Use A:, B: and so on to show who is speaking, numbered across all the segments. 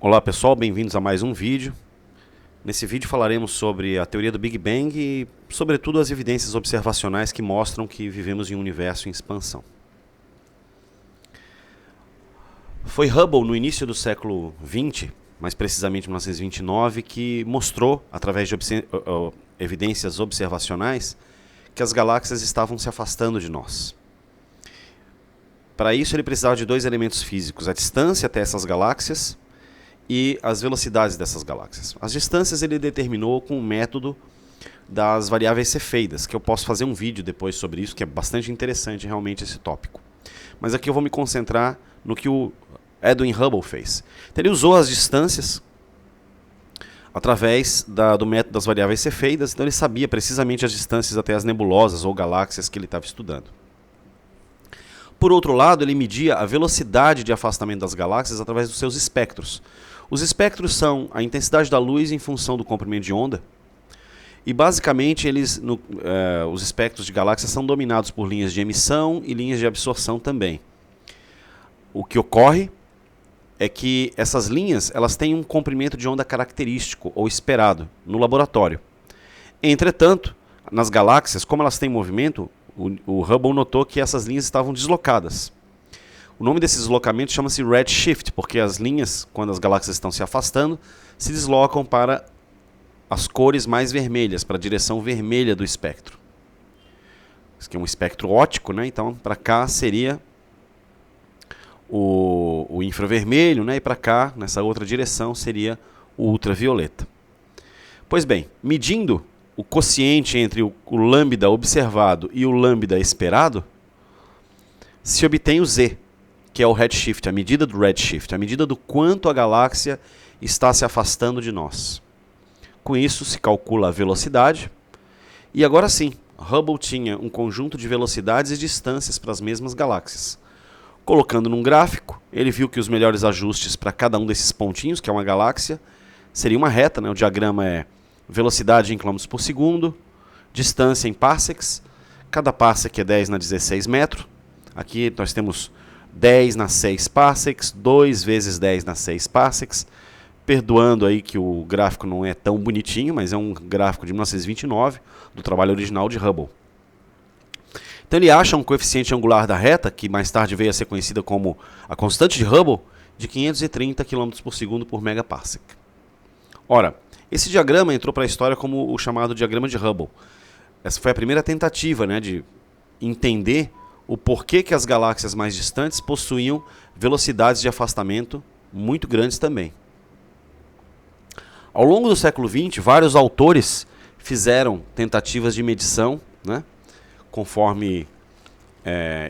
A: Olá pessoal, bem-vindos a mais um vídeo. Nesse vídeo falaremos sobre a teoria do Big Bang e, sobretudo, as evidências observacionais que mostram que vivemos em um universo em expansão. Foi Hubble, no início do século XX, mais precisamente 1929, que mostrou, através de evidências observacionais, que as galáxias estavam se afastando de nós. Para isso ele precisava de dois elementos físicos, a distância até essas galáxias e as velocidades dessas galáxias. As distâncias ele determinou com o método das variáveis cefeidas, que eu posso fazer um vídeo depois sobre isso, que é bastante interessante realmente esse tópico. Mas aqui eu vou me concentrar no que o Edwin Hubble fez. Então, ele usou as distâncias através do método das variáveis cefeidas, então ele sabia precisamente as distâncias até as nebulosas ou galáxias que ele estava estudando. Por outro lado, ele media a velocidade de afastamento das galáxias através dos seus espectros. Os espectros são a intensidade da luz em função do comprimento de onda, e basicamente os espectros de galáxias são dominados por linhas de emissão e linhas de absorção também. O que ocorre é que essas linhas elas têm um comprimento de onda característico ou esperado no laboratório. Entretanto, nas galáxias, como elas têm movimento, o Hubble notou que essas linhas estavam deslocadas. O nome desse deslocamento chama-se redshift, porque as linhas, quando as galáxias estão se afastando, se deslocam para as cores mais vermelhas, para a direção vermelha do espectro. Isso aqui é um espectro óptico, né? Então para cá seria o infravermelho, né? E para cá, nessa outra direção, seria o ultravioleta. Pois bem, medindo o quociente entre o lambda observado e o lambda esperado, se obtém o Z, que é o redshift, a medida do redshift, a medida do quanto a galáxia está se afastando de nós. Com isso se calcula a velocidade, e agora sim, Hubble tinha um conjunto de velocidades e distâncias para as mesmas galáxias. Colocando num gráfico, ele viu que os melhores ajustes para cada um desses pontinhos, que é uma galáxia, seria uma reta, né? O diagrama é velocidade em km por segundo, distância em parsecs, cada parsec é 10 na 16 metros. Aqui nós temos 10 na 6 parsecs, 2 vezes 10 na 6 parsecs, perdoando aí que o gráfico não é tão bonitinho, mas é um gráfico de 1929, do trabalho original de Hubble. Então ele acha um coeficiente angular da reta, que mais tarde veio a ser conhecida como a constante de Hubble, de 530 km por segundo por megaparsec. Ora, esse diagrama entrou para a história como o chamado diagrama de Hubble. Essa foi a primeira tentativa, né, de entender o porquê que as galáxias mais distantes possuíam velocidades de afastamento muito grandes também. Ao longo do século XX, vários autores fizeram tentativas de medição, né, conforme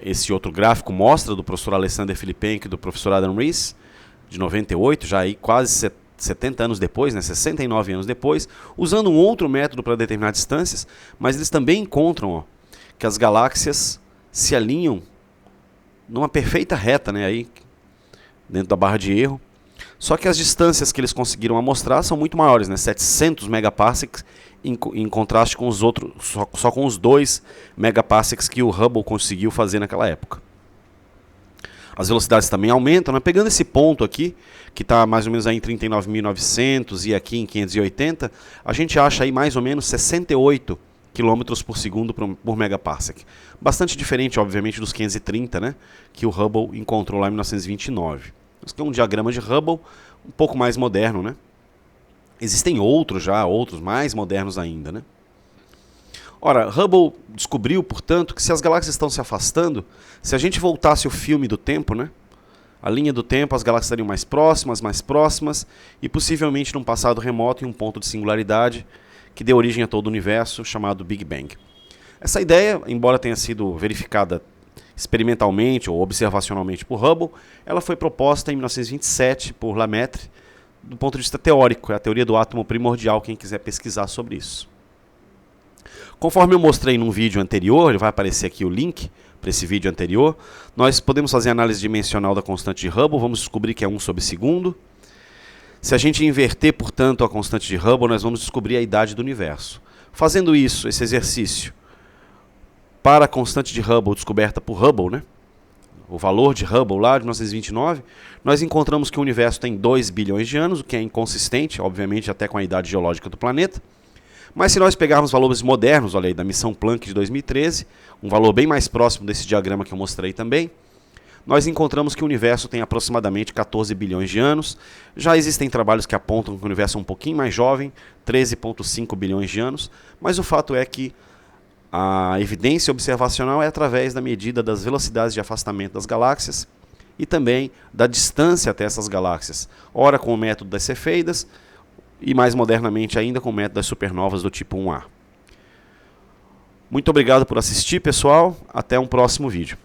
A: esse outro gráfico mostra, do professor Alexander Filippenko e do professor Adam Riess, de 98, já aí quase 70 anos depois, né, 69 anos depois, usando um outro método para determinar distâncias, mas eles também encontram que as galáxias se alinham numa perfeita reta, né, aí, dentro da barra de erro. Só que as distâncias que eles conseguiram amostrar são muito maiores, né, 700 megaparsecs, em contraste com os outros, só com os 2 megaparsecs que o Hubble conseguiu fazer naquela época. As velocidades também aumentam, né? Pegando esse ponto aqui, que está mais ou menos aí em 39.900 e aqui em 580, a gente acha aí mais ou menos 68 km por segundo por megaparsec. Bastante diferente, obviamente, dos 530, né, que o Hubble encontrou lá em 1929. Isso aqui é um diagrama de Hubble um pouco mais moderno, né? Existem outros mais modernos ainda, né? Ora, Hubble descobriu, portanto, que se as galáxias estão se afastando, se a gente voltasse o filme do tempo, né, a linha do tempo, as galáxias estariam mais próximas, e possivelmente num passado remoto em um ponto de singularidade que deu origem a todo o universo, chamado Big Bang. Essa ideia, embora tenha sido verificada experimentalmente ou observacionalmente por Hubble, ela foi proposta em 1927 por Lemaitre, do ponto de vista teórico, é a teoria do átomo primordial, quem quiser pesquisar sobre isso. Conforme eu mostrei num vídeo anterior, ele vai aparecer aqui o link para esse vídeo anterior, nós podemos fazer análise dimensional da constante de Hubble, vamos descobrir que é 1 sobre segundo. Se a gente inverter, portanto, a constante de Hubble, nós vamos descobrir a idade do universo. Fazendo isso, esse exercício, para a constante de Hubble descoberta por Hubble, né, o valor de Hubble lá de 1929, nós encontramos que o universo tem 2 bilhões de anos, o que é inconsistente, obviamente, até com a idade geológica do planeta. Mas se nós pegarmos valores modernos, olha aí, da missão Planck de 2013, um valor bem mais próximo desse diagrama que eu mostrei também, nós encontramos que o universo tem aproximadamente 14 bilhões de anos. Já existem trabalhos que apontam que o universo é um pouquinho mais jovem, 13,5 bilhões de anos, mas o fato é que a evidência observacional é através da medida das velocidades de afastamento das galáxias e também da distância até essas galáxias, ora com o método das cefeidas e mais modernamente ainda com o método das supernovas do tipo 1A. Muito obrigado por assistir, pessoal. Até um próximo vídeo.